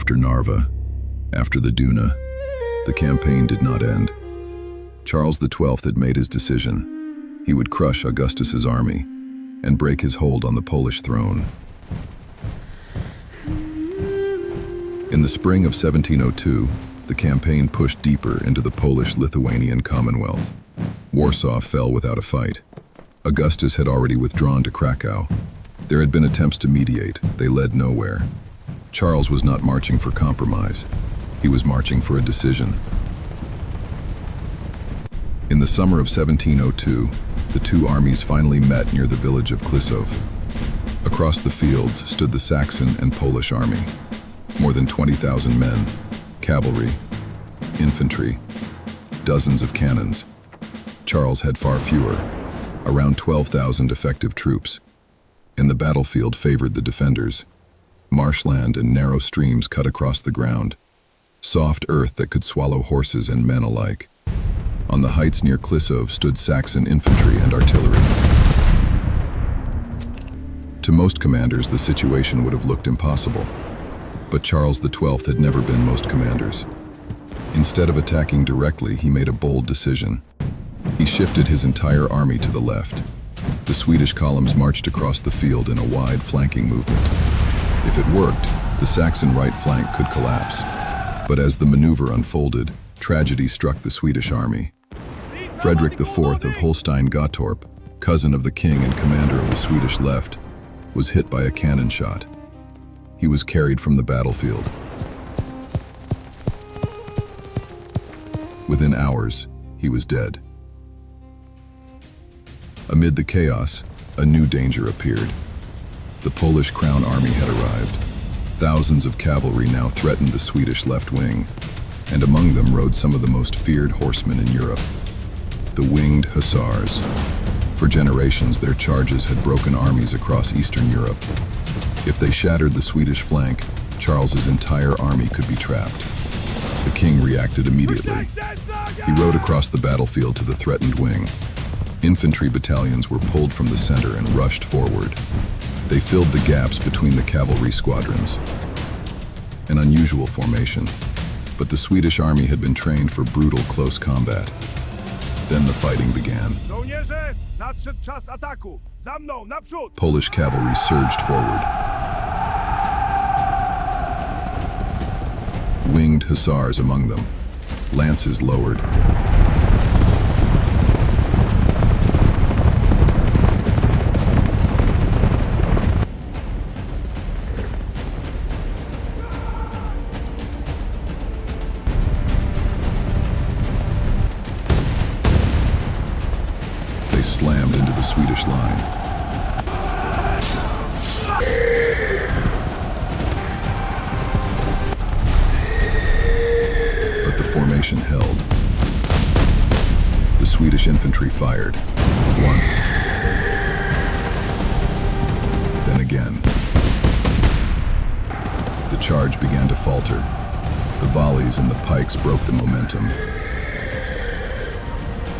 After Narva, after the Duna, the campaign did not end. Charles XII had made his decision. He would crush Augustus's army and break his hold on the Polish throne. In the spring of 1702, the campaign pushed deeper into the Polish-Lithuanian Commonwealth. Warsaw fell without a fight. Augustus had already withdrawn to Krakow. There had been attempts to mediate. They led nowhere. Charles was not marching for compromise. He was marching for a decision. In the summer of 1702, the two armies finally met near the village of Kliszów. Across the fields stood the Saxon and Polish army. More than 20,000 men, cavalry, infantry, dozens of cannons. Charles had far fewer, around 12,000 effective troops, and the battlefield favored the defenders. Marshland and narrow streams cut across the ground, soft earth that could swallow horses and men alike. On the heights near Kliszów stood Saxon infantry and artillery. To most commanders, the situation would have looked impossible. But Charles XII had never been most commanders. Instead of attacking directly, he made a bold decision. He shifted his entire army to the left. The Swedish columns marched across the field in a wide flanking movement. If it worked, the Saxon right flank could collapse. But as the maneuver unfolded, tragedy struck the Swedish army. Frederick IV of Holstein-Gottorp, cousin of the king and commander of the Swedish left, was hit by a cannon shot. He was carried from the battlefield. Within hours, he was dead. Amid the chaos, a new danger appeared. The Polish Crown Army had arrived. Thousands of cavalry now threatened the Swedish left wing, and among them rode some of the most feared horsemen in Europe, the Winged Hussars. For generations, their charges had broken armies across Eastern Europe. If they shattered the Swedish flank, Charles's entire army could be trapped. The king reacted immediately. He rode across the battlefield to the threatened wing. Infantry battalions were pulled from the center and rushed forward. They filled the gaps between the cavalry squadrons. An unusual formation, but the Swedish army had been trained for brutal close combat. Then the fighting began. Polish cavalry surged forward. Winged Hussars among them, lances lowered. They slammed into the Swedish line. But the formation held. The Swedish infantry fired. Once. Then again. The charge began to falter. The volleys and the pikes broke the momentum.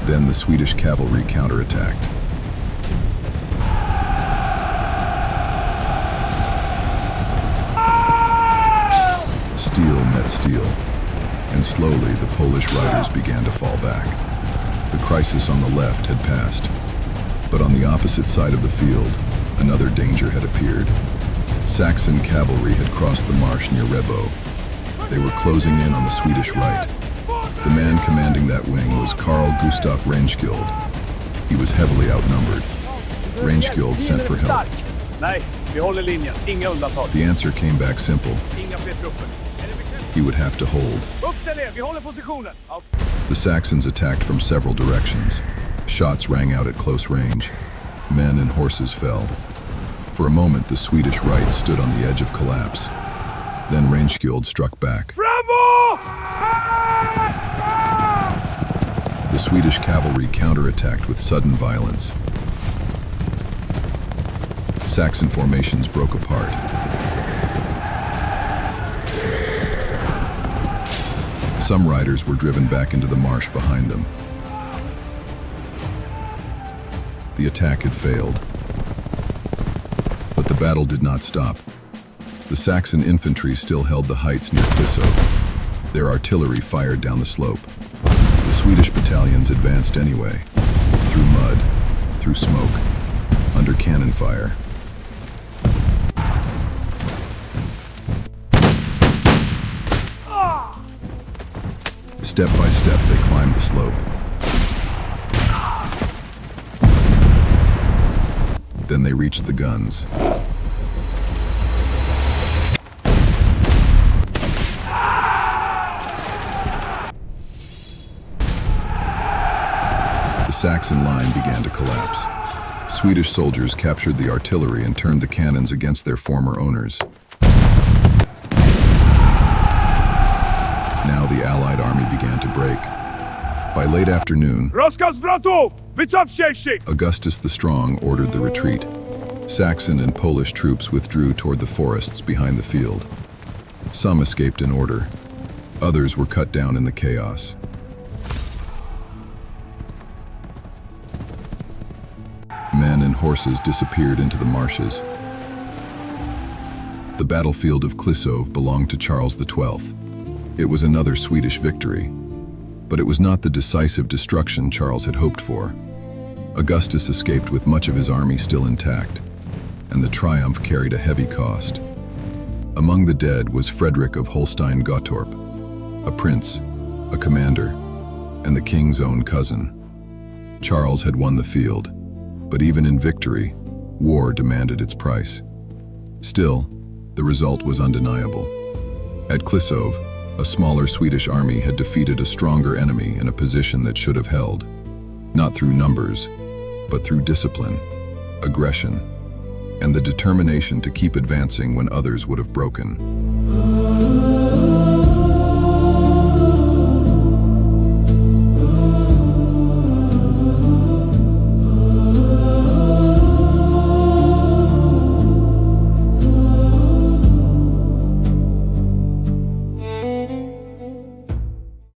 Then the Swedish cavalry counterattacked. Steel met steel, and slowly the Polish riders began to fall back. The crisis on the left had passed, but on the opposite side of the field, another danger had appeared. Saxon cavalry had crossed the marsh near Rebo. They were closing in on the Swedish right. The man commanding that wing was Carl Gustaf Reinskild. He was heavily outnumbered. Reinskild sent for help. The answer came back simple. He would have to hold. The Saxons attacked from several directions. Shots rang out at close range. Men and horses fell. For a moment, the Swedish right stood on the edge of collapse. Then Reinskild struck back. The Swedish cavalry counterattacked with sudden violence. Saxon formations broke apart. Some riders were driven back into the marsh behind them. The attack had failed. But the battle did not stop. The Saxon infantry still held the heights near Kliszów. Their artillery fired down the slope. The Swedish battalions advanced anyway, through mud, through smoke, under cannon fire. Step by step, they climbed the slope. Then they reached the guns. The Saxon line began to collapse. Swedish soldiers captured the artillery and turned the cannons against their former owners. Now the Allied army began to break. By late afternoon, Rozkaz zwrotu! Wycofcie się! Augustus the Strong ordered the retreat. Saxon and Polish troops withdrew toward the forests behind the field. Some escaped in order. Others were cut down in the chaos. Men and horses disappeared into the marshes. The battlefield of Kliszów belonged to Charles XII. It was another Swedish victory, but it was not the decisive destruction Charles had hoped for. Augustus escaped with much of his army still intact, and the triumph carried a heavy cost. Among the dead was Frederick of Holstein-Gottorp, a prince, a commander, and the king's own cousin. Charles had won the field, but even in victory, war demanded its price. Still, the result was undeniable. At Kliszów, a smaller Swedish army had defeated a stronger enemy in a position that should have held, not through numbers, but through discipline, aggression, and the determination to keep advancing when others would have broken.